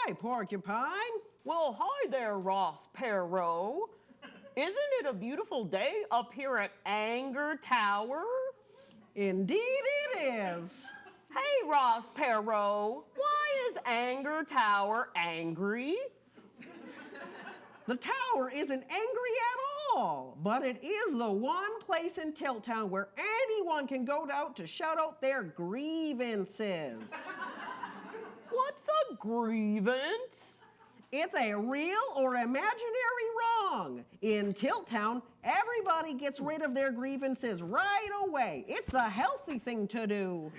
Hi, Porcupine. Well, hi there, Ross Perot. Isn't it a beautiful day up here at Anger Tower? Indeed it is. Hey, Ross Perot, why is Anger Tower angry? The tower isn't angry at all, but it is the one place in Tilt Town where anyone can go out to shout out their grievances. What's a grievance? It's a real or imaginary wrong. In Tilt Town, everybody gets rid of their grievances right away. It's the healthy thing to do.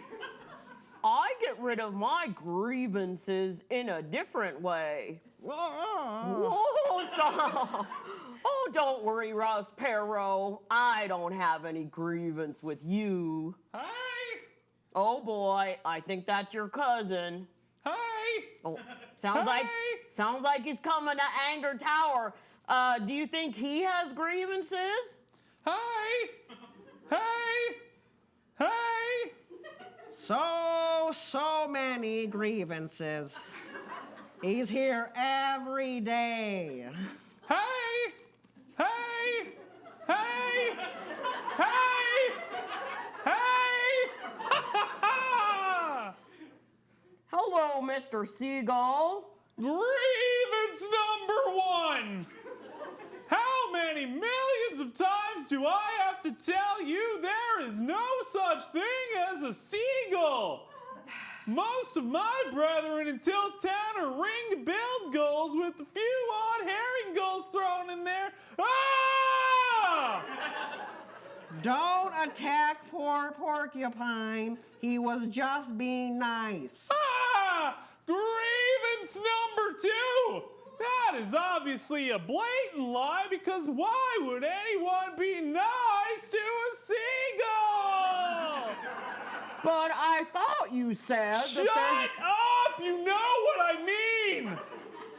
I get rid of my grievances in a different way. Whoa, stop. Oh, don't worry, Ross Perot. I don't have any grievance with you. Hi! Oh boy, I think that's your cousin. Hi! Oh, sounds like he's coming to Anger Tower. Do you think he has grievances? Hi! Hi! Hi! So many grievances. He's here every day. Hi! Hi! Hi! Hi! Hi! Hello, Mr. Seagull. Grievance number one! How many millions of times do I have to tell you there is no such thing as a seagull? Most of my brethren in Tilt Town are ringed-billed gulls with a few odd herring gulls thrown in there. Ah! Don't attack poor Porcupine. He was just being nice. Ah! Grievance number two! That is obviously a blatant lie, because why would anyone be nice to a seagull? But I thought you said Shut that up! You know what I mean!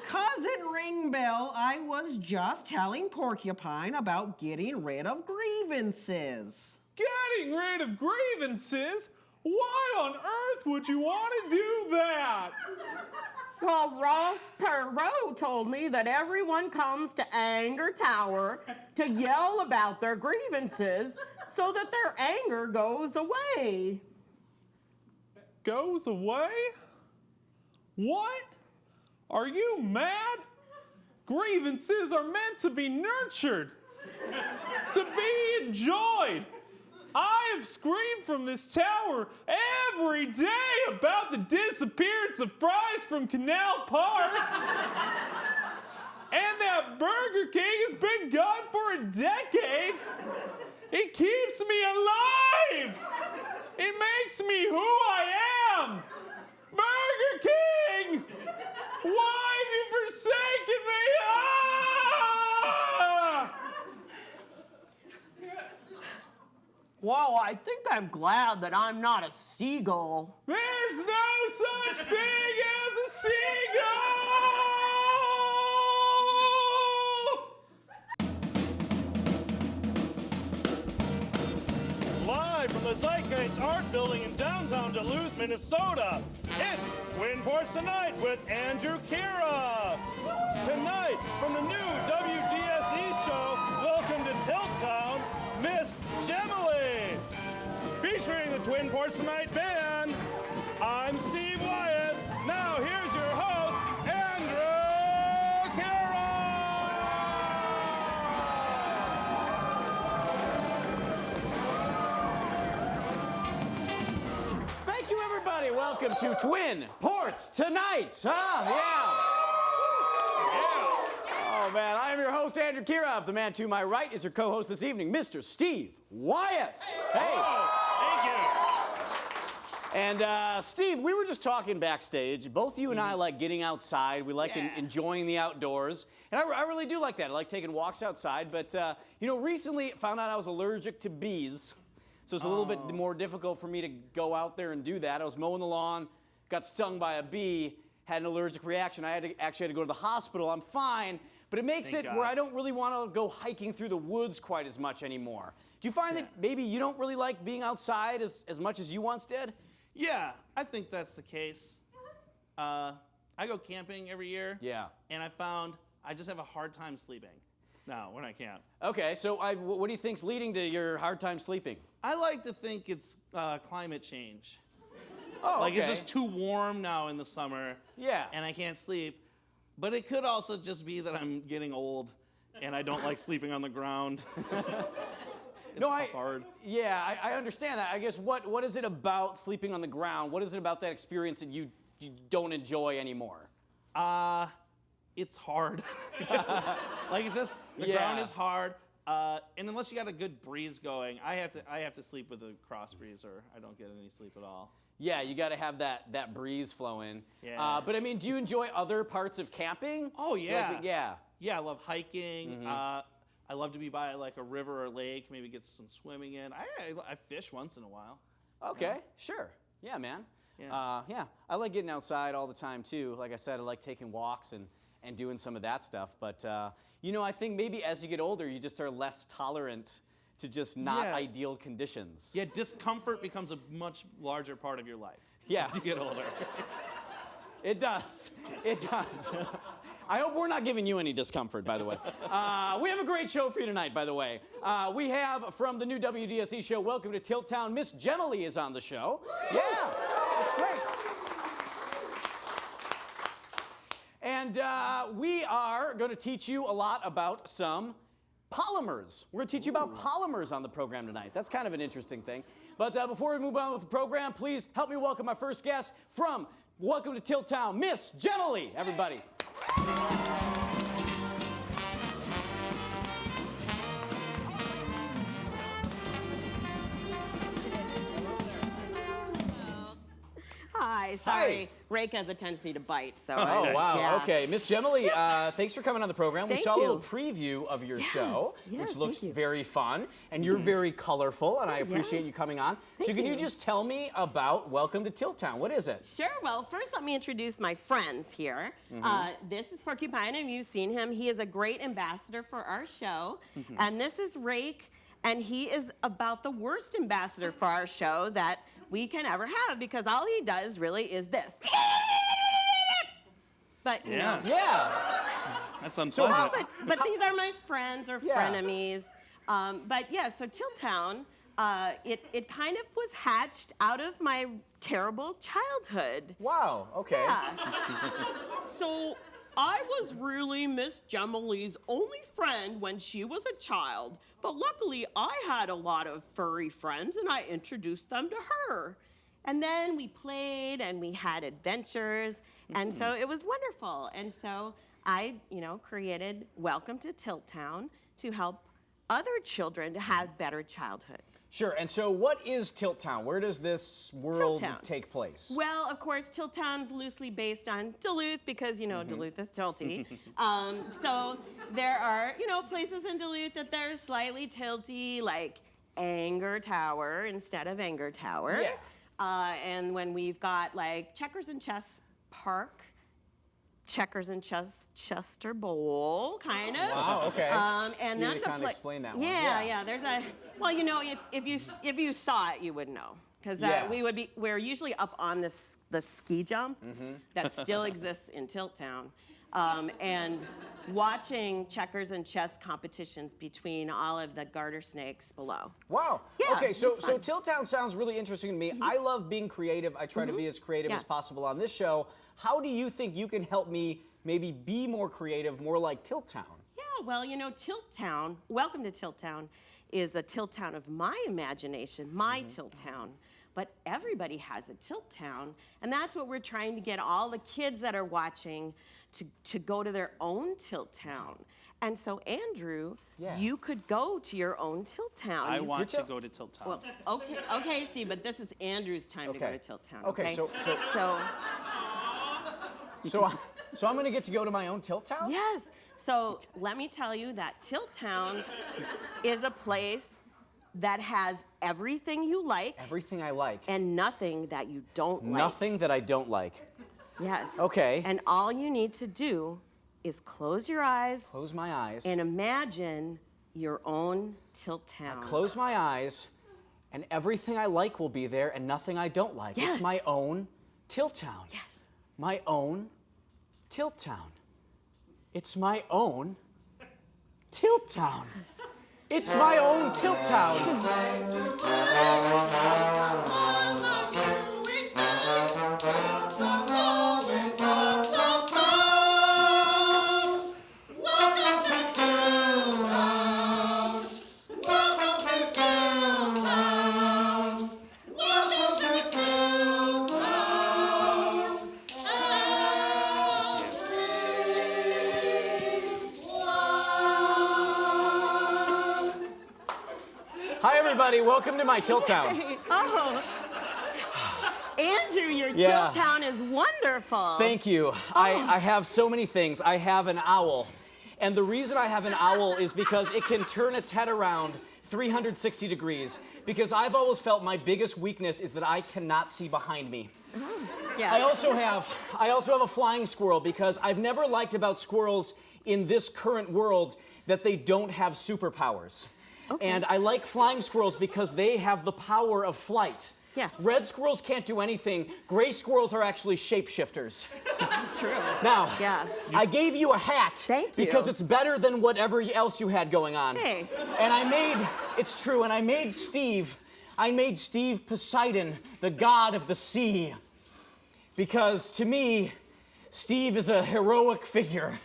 Cousin Ringbill, I was just telling Porcupine about getting rid of grievances. Getting rid of grievances? Why on earth would you want to do that? Well, Ross Perot told me that everyone comes to Anger Tower to yell about their grievances so that their anger goes away. Goes away? What? Are you mad? Grievances are meant to be nurtured, to be enjoyed. I have screamed from this tower every day about the disappearance of fries from Canal Park. And that Burger King has been gone for a decade. It keeps me alive. It makes me who I am. Burger King, why have you forsaken me? Ah! Well, I think I'm glad that I'm not a seagull. There's no such thing as a seagull! Live from the Zeitgeist Art Building in downtown Duluth, Minnesota, it's Twin Ports Tonight with Andrew Kirov. Tonight, from the new WDSE show, Welcome to Tilt Town, Miss Gemily. Featuring the Twin Ports Tonight band, I'm Steve Wyeth. Now here's your host, Andrew Kirov. Thank you, everybody. Welcome to Twin Ports Tonight. Yeah. Oh, man, I am your host, Andrew Kirov. The man to my right is your co-host this evening, Mr. Steve Wyeth. Hey. Thank you. And, Steve, we were just talking backstage. Both you and I like getting outside. We like enjoying the outdoors. And I really do like that. I like taking walks outside. But, you know, recently found out I was allergic to bees. So it's a little bit more difficult for me to go out there and do that. I was mowing the lawn, got stung by a bee, had an allergic reaction. I actually had to go to the hospital. I'm fine. But it makes it where I don't really want to go hiking through the woods quite as much anymore. Do you find that maybe you don't really like being outside as much as you once did? Yeah, I think that's the case. I I go camping every year. Yeah. And I found I just have a hard time sleeping now when I camp. Okay, so what do you think's leading to your hard time sleeping? I like to think it's climate change. Oh, Like it's okay. just too warm now in the summer. Yeah. And I can't sleep. But it could also just be that I'm getting old and I don't like sleeping on the ground. It's hard. Yeah, I understand that. I guess what is it about sleeping on the ground? What is it about that experience that you don't enjoy anymore? It's hard. Like it's just the ground is hard. And unless you got a good breeze going, I have to sleep with a cross breeze or I don't get any sleep at all. Yeah, you got to have that breeze flow in. Yeah. But I mean, do you enjoy other parts of camping? Oh Do you yeah. like yeah. Yeah, I love hiking. I love to be by like a river or lake, maybe get some swimming in. I fish once in a while. Okay, sure. Yeah, man. Yeah. Yeah, I like getting outside all the time too. Like I said, I like taking walks and doing some of that stuff. But you know, I think maybe as you get older, you just are less tolerant to just not Yeah. ideal conditions. Yeah, discomfort becomes a much larger part of your life Yeah. as you get older. It does. It does. I hope we're not giving you any discomfort, by the way. We have a great show for you tonight, by the way. We have from the new WDSE show, Welcome to Tilt Town, Miss Gemily is on the show. Yeah, it's great. And we are going to teach you a lot about some polymers. We're going to teach you about polymers on the program tonight. That's kind of an interesting thing. But before we move on with the program, please help me welcome my first guest from Welcome to Tilt Town, Miss Gemily, everybody. Hi, sorry. Rake has a tendency to bite, so. Oh, wow. Yeah. Okay. Miss Gemily, thanks for coming on the program. We Thank saw a little you. preview of your show, yes, which looks thank you. very fun, and you're very colorful, and I appreciate you coming on. So Thank can you you. just tell me about Welcome to Tilt Town? What is it? Sure. Well, first let me introduce my friends here. This is Porcupine, and you've seen him. He is a great ambassador for our show. And this is Rake, and he is about the worst ambassador for our show that we can ever have, because all he does really is this. But, you know. Yeah. That's So unpleasant. how- But these are my friends or frenemies. But yeah, so Tilltown, it kind of was hatched out of my terrible childhood. Wow. Okay. Yeah. So I was really Miss Gemily's only friend when she was a child, but luckily I had a lot of furry friends and I introduced them to her. And then we played and we had adventures, and so it was wonderful. And so I, created Welcome to Tilt Town to help other children to have better childhoods. Sure. And so what is Tilt Town? Where does this world Tilt Town. take place? Well, of course, Tilt Town's loosely based on Duluth because, Duluth is tilty. So there are, places in Duluth that they're slightly tilty, like Anger Tower instead of Anger Tower. Yeah. And when we've got like Checkers and Chess Park, Checkers and Chester Bowl, kind of. Wow. Okay. And You need that's to a kinda explain that one. Yeah, Yeah. There's a if you saw it, you would know, because Yeah. we're usually up on the ski jump that still exists in Tilt Town, and watching checkers and chess competitions between all of the garter snakes below. Wow. Yeah, Okay, so it's fun. Tilt Town sounds really interesting to me. I love being creative. I try to be as creative as Yes. possible on this show. How do you think you can help me maybe be more creative, more like Tilt Town? Yeah, well, Tilt Town, Welcome to Tilt Town, is a Tilt Town of my imagination, my Tilt Town. But everybody has a Tilt Town, and that's what we're trying to get all the kids that are watching to go to their own Tilt Town. And so, Andrew, Yeah. you could go to your own Tilt Town. I You- want to go to Tilt Town. Well, okay, Steve, but this is Andrew's time to go Okay. to Tilt Town. Okay, so So I'm going to get to go to my own Tilt Town? yes. So let me tell you that Tilt Town is a place that has everything you like Everything I like. and nothing that you don't like. Nothing that I don't like. Yes. Okay. And all you need to do is close your eyes Close my eyes. and imagine your own Tilt Town. Close my eyes, and everything I like will be there, and nothing I don't like. Yes. It's my own Tilt Town. Yes. My own Tilt Town. It's my own Tilt Town. It's my own Tilt Town. Hi, everybody. Welcome to my Tilt Town. Oh. Andrew, your Yeah. Tilt Town is wonderful. Thank you. I have so many things. I have an owl. And the reason I have an owl is because it can turn its head around 360 degrees. Because I've always felt my biggest weakness is that I cannot see behind me. Yeah. I also have a flying squirrel because I've never liked about squirrels in this current world that they don't have superpowers. Okay. And I like flying squirrels because they have the power of flight. Yes. Red squirrels can't do anything. Gray squirrels are actually shapeshifters. True. Now, Yeah. I gave you a hat Thank you. because it's better than whatever else you had going on. Hey. And it's true, and I made Steve Poseidon, the god of the sea. Because to me, Steve is a heroic figure.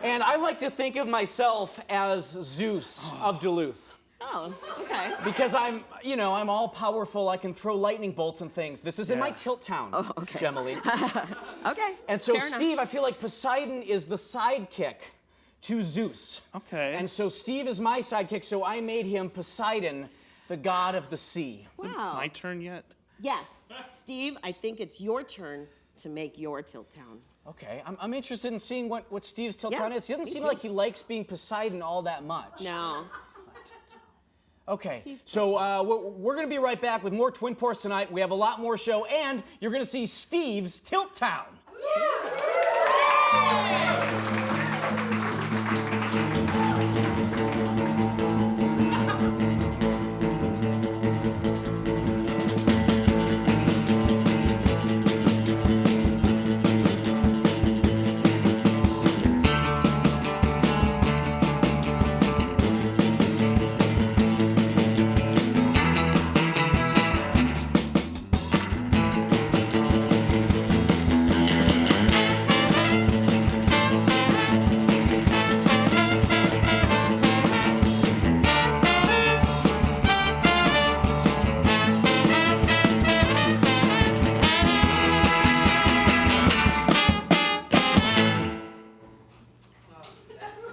And I like to think of myself as Zeus of Duluth. Oh, okay. Because I'm all powerful. I can throw lightning bolts and things. This is in my Tilt Town, okay. Gemily. Okay. And so, Fair enough. Steve, I feel like Poseidon is the sidekick to Zeus. Okay. And so Steve is my sidekick, so I made him Poseidon, the god of the sea. Wow. My turn yet? Yes. Steve, I think it's your turn to make your Tilt Town. Okay, I'm interested in seeing what Steve's Tilt Yeah, Town is. He doesn't me seem too. like he likes being Poseidon all that much. No. Okay, Steve's so we're going to be right back with more Twin Ports tonight. We have a lot more show, and you're going to see Steve's Tilt Town.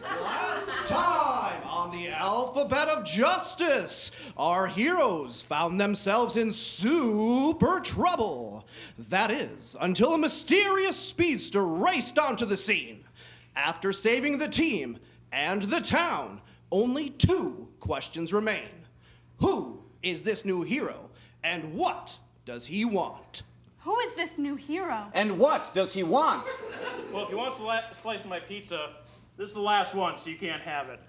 Last time on the Alphabet of Justice, our heroes found themselves in super trouble. That is, until a mysterious speedster raced onto the scene. After saving the team and the town, only 2 questions remain. Who is this new hero, and what does he want? Who is this new hero? And what does he want? Well, if you want a slice of my pizza, this is the last one, so you can't have it.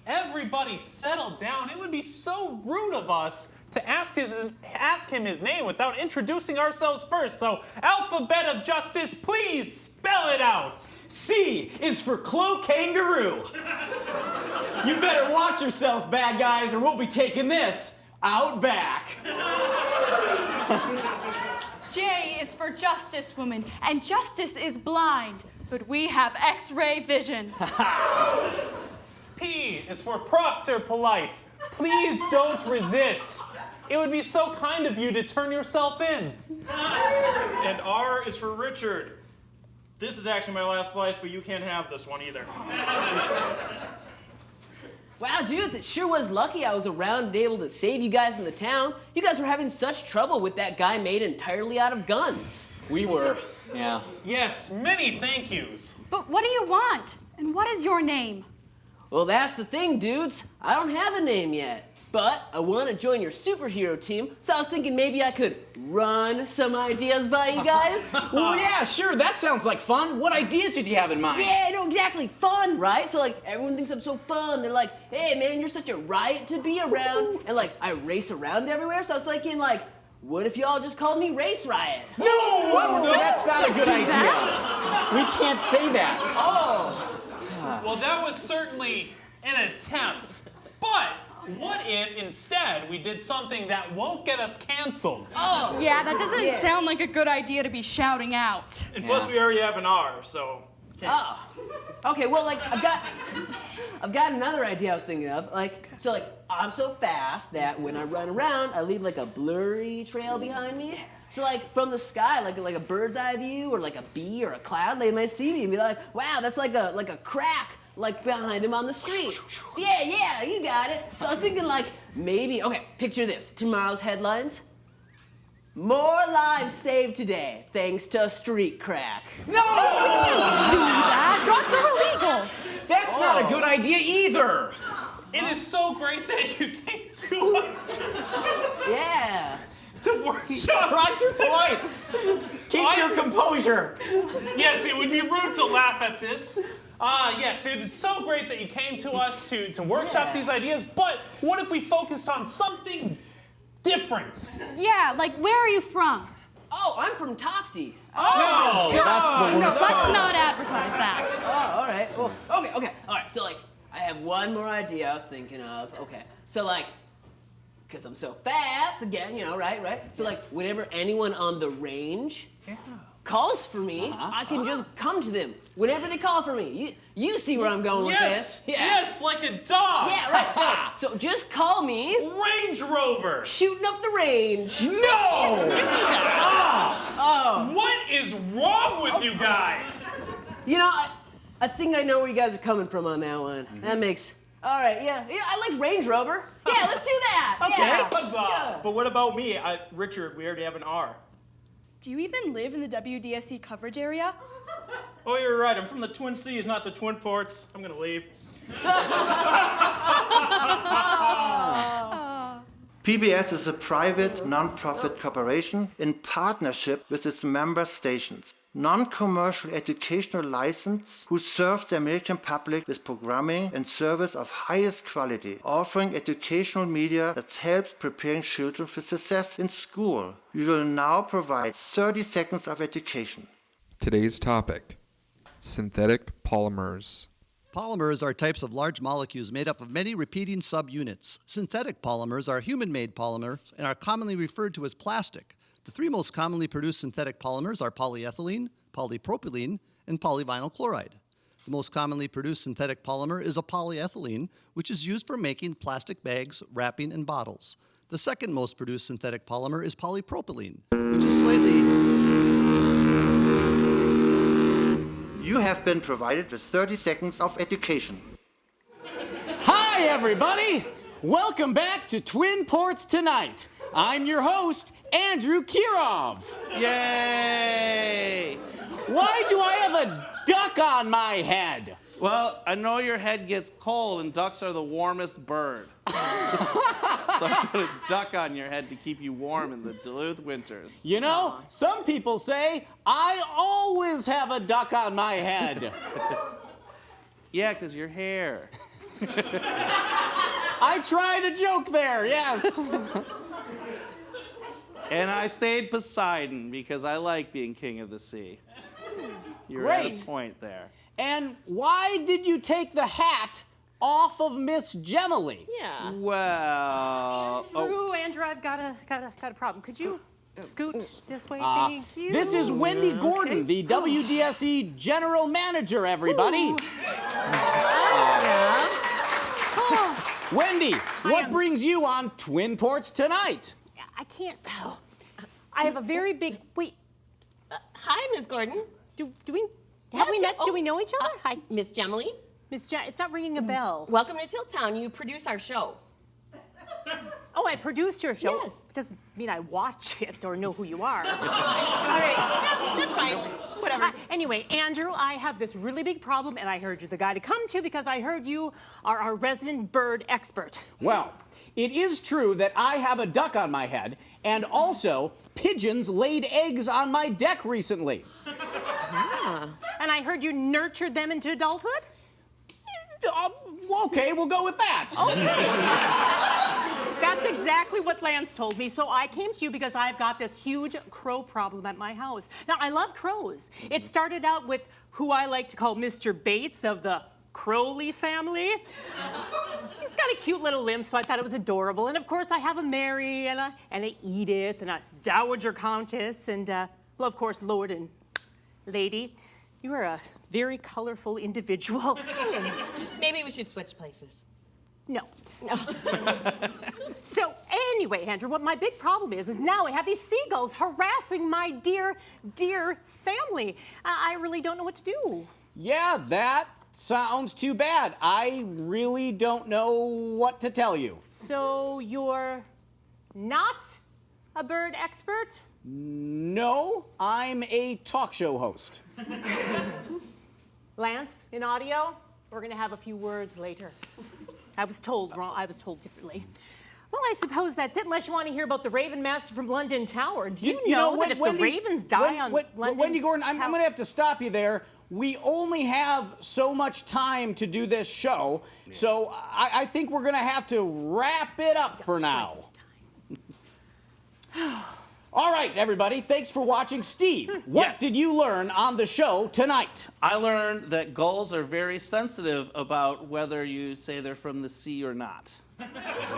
Everybody settle down. It would be so rude of us to ask him his name without introducing ourselves first. So, Alphabet of Justice, please spell it out. C is for Clo Kangaroo. You better watch yourself, bad guys, or we'll be taking this out back. J is for Justice Woman, and Justice is blind, but we have X-ray vision. P is for Proctor Polite. Please don't resist. It would be so kind of you to turn yourself in. And R is for Richard. This is actually my last slice, but you can't have this one either. Wow, dudes, it sure was lucky I was around and able to save you guys in the town. You guys were having such trouble with that guy made entirely out of guns. We were, yeah. Yes, many thank yous. But what do you want? And what is your name? Well, that's the thing, dudes. I don't have a name yet. But I want to join your superhero team, so I was thinking maybe I could run some ideas by you guys. Well, yeah, sure, that sounds like fun. What ideas did you have in mind? Yeah, no, exactly. Fun, right? So, like, everyone thinks I'm so fun. They're like, hey, man, you're such a riot to be around. And, like, I race around everywhere. So I was thinking, like, what if y'all just called me Race Riot? No, that's not a good idea. We can't say that. Oh. Well, that was certainly an attempt. But what if instead we did something that won't get us canceled? Oh. Yeah, that doesn't sound like a good idea to be shouting out. And plus, we already have an R, so. Oh. Okay, well, like, I've got another idea I was thinking of. So I'm so fast that when I run around, I leave like a blurry trail behind me. So like from the sky, like a bird's eye view or like a bee or a cloud, they might see me and be like, wow, that's like a crack like behind him on the street. Yeah, you got it. So I was thinking like maybe, okay, picture this. Tomorrow's headlines. More lives saved today thanks to street crack. No! Do that. Drugs are illegal. That's not a good idea either. It is so great that you came to us. Yeah. To workshop. Dr. Polite, keep your composure. Yes, it would be rude to laugh at this. Yes, it is so great that you came to us to workshop these ideas, but what if we focused on something different? Yeah, like where are you from? Oh, I'm from Tofty. Oh, no, that's the worst Let's part. not advertise that. Oh, all right. Well, okay. All right. So like, I have one more idea I was thinking of. Okay. So like, because I'm so fast, again, right? So like, whenever anyone on the range calls for me, I can just come to them whenever they call for me. You see where I'm going with this? Yes, like a dog. Yeah, right. So just call me. Range Rover. Shooting up the range. No! Oh. What is wrong with you guys? You know, I think I know where you guys are coming from on that one. That makes. All right, yeah, I like Range Rover. Yeah, let's do that. Okay, Yeah. huzzah. But what about me? Richard, we already have an R. Do you even live in the WDSC coverage area? Oh, you're right. I'm from the Twin Cities, not the Twin Ports. I'm gonna leave. PBS is a private, non-profit corporation in partnership with its member stations. Non-commercial educational license who serve the American public with programming and service of highest quality, offering educational media that helps preparing children for success in school. We will now provide 30 seconds of education. Today's topic, synthetic polymers. Polymers are types of large molecules made up of many repeating subunits. Synthetic polymers are human-made polymers and are commonly referred to as plastic. The three most commonly produced synthetic polymers are polyethylene, polypropylene, and polyvinyl chloride. The most commonly produced synthetic polymer is a polyethylene, which is used for making plastic bags, wrapping, and bottles. The second most produced synthetic polymer is polypropylene, which is slightly... You have been provided with 30 seconds of education. Hi, everybody. Welcome back to Twin Ports Tonight. I'm your host, Andrew Kirov. Yay! Why do I have a duck on my head? Well, I know your head gets cold and ducks are the warmest bird. So I put a duck on your head to keep you warm in the Duluth winters. You know, some people say I always have a duck on my head. Yeah, 'cause your hair. I tried a joke there, yes. And I stayed Poseidon because I like being king of the sea. You're Great. at a point there. And why did you take the hat off of Miss Gemily? Yeah. Well, True, Andrew, I've got a problem. Could you scoot this way? Thank you. This is Wendy Gordon, the WDSE General Manager, everybody. Wendy, what brings you on Twin Ports Tonight? I can't. I have a very big. Wait. Hi, Miss Gordon. Do we have we met? Do we know each other? Hi, Miss Gemily. It's not ringing a bell. Welcome to Tiltown. You produce our show. Oh, I produce your show. Yes. Doesn't mean I watch it or know who you are. All right. Yeah, that's fine. Whatever. Anyway, Andrew, I have this really big problem, and I heard you're the guy to come to because I heard you are our resident bird expert. Well, it is true that I have a duck on my head, and also pigeons laid eggs on my deck recently. And I heard you nurtured them into adulthood? Okay, we'll go with that. Okay. That's exactly what Lance told me. So I came to you because I've got this huge crow problem at my house. Now, I love crows. It started out with who I like to call Mr. Bates of the Crowley family. He's got a cute little limp, so I thought it was adorable. And of course, I have a Mary and a Edith and a Dowager Countess and, well, of course, Lord and Lady. You are a very colorful individual. Maybe we should switch places. No. So anyway, Andrew, what my big problem is now I have these seagulls harassing my dear, dear family. I really don't know what to do. Yeah, that sounds too bad. I really don't know what to tell you. So you're not a bird expert? No, I'm a talk show host. Lance, in audio, we're gonna have a few words later. I was told wrong. I was told differently. Well, I suppose that's it, unless you want to hear about the Raven Master from London Tower. Do you know that if the Ravens die on London Wendy Gordon, I'm Tower- going to have to stop you there. We only have so much time to do this show, so I think we're going to have to wrap it up for now. All right, everybody, thanks for watching. Steve, what did you learn on the show tonight? I learned that gulls are very sensitive about whether you say they're from the sea or not.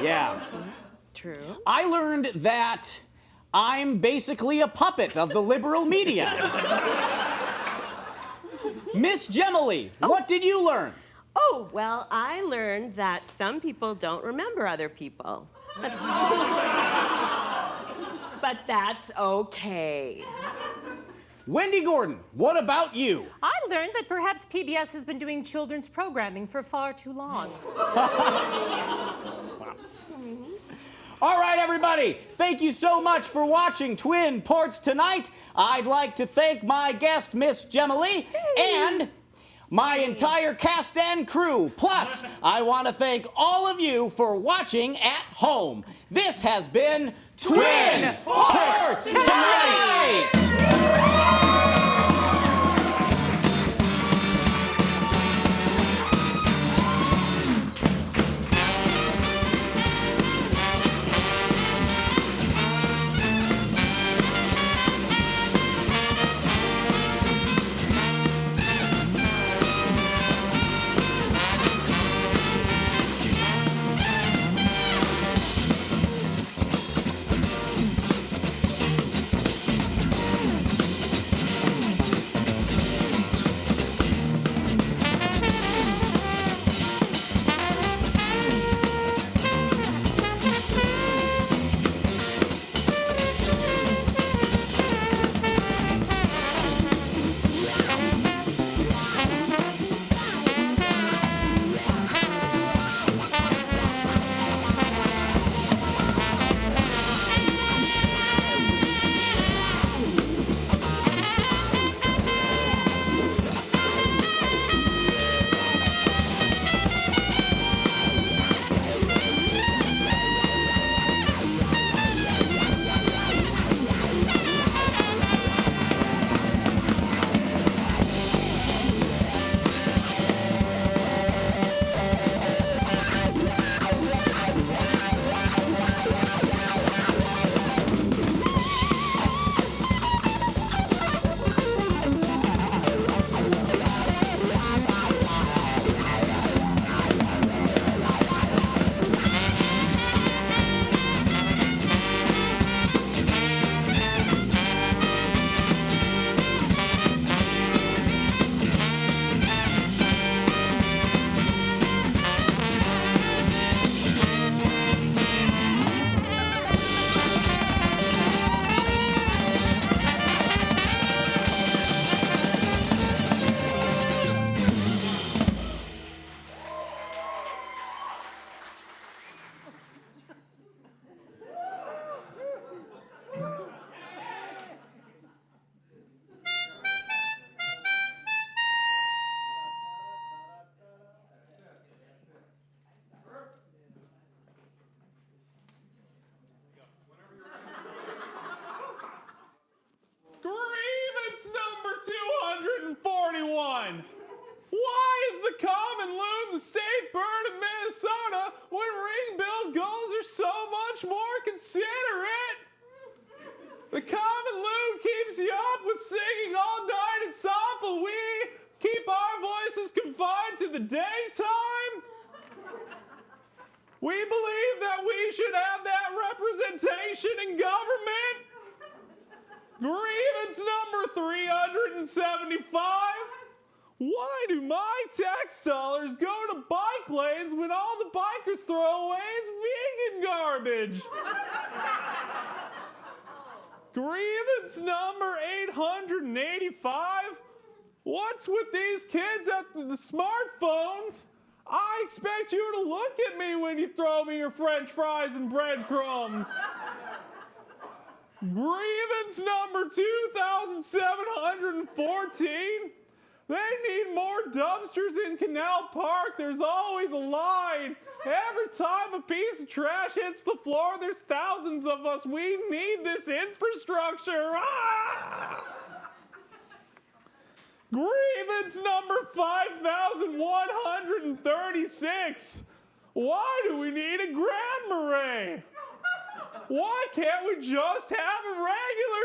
Yeah. True. I learned that I'm basically a puppet of the liberal media. Miss Gemily, what did you learn? Oh, well, I learned that some people don't remember other people. But that's okay. Wendy Gordon, what about you? I learned that perhaps PBS has been doing children's programming for far too long. All right, everybody, thank you so much for watching Twin Ports tonight. I'd like to thank my guest, Miss Gemily, and my entire cast and crew. Plus, I want to thank all of you for watching at home. This has been Twin Ports Tonight! Grievance number 241. Why is the common loon the state bird of Minnesota when ring-billed gulls are so much more considerate. The common loon keeps you up with singing all night. It's awful. We keep our voices confined to the daytime. We believe that we should have that representation in government. Grievance number 375. Why do my tax dollars go to bike lanes when all the bikers throw away is vegan garbage? Grievance number 885. What's with these kids at the smartphones? I expect you to look at me when you throw me your French fries and breadcrumbs. Grievance number 2714. They need more dumpsters in Canal Park. There's always a line. Every time a piece of trash hits the floor, there's thousands of us. We need this infrastructure. Ah! Grievance number 5136. Why do we need a Grand Marais? Why can't we just have a regular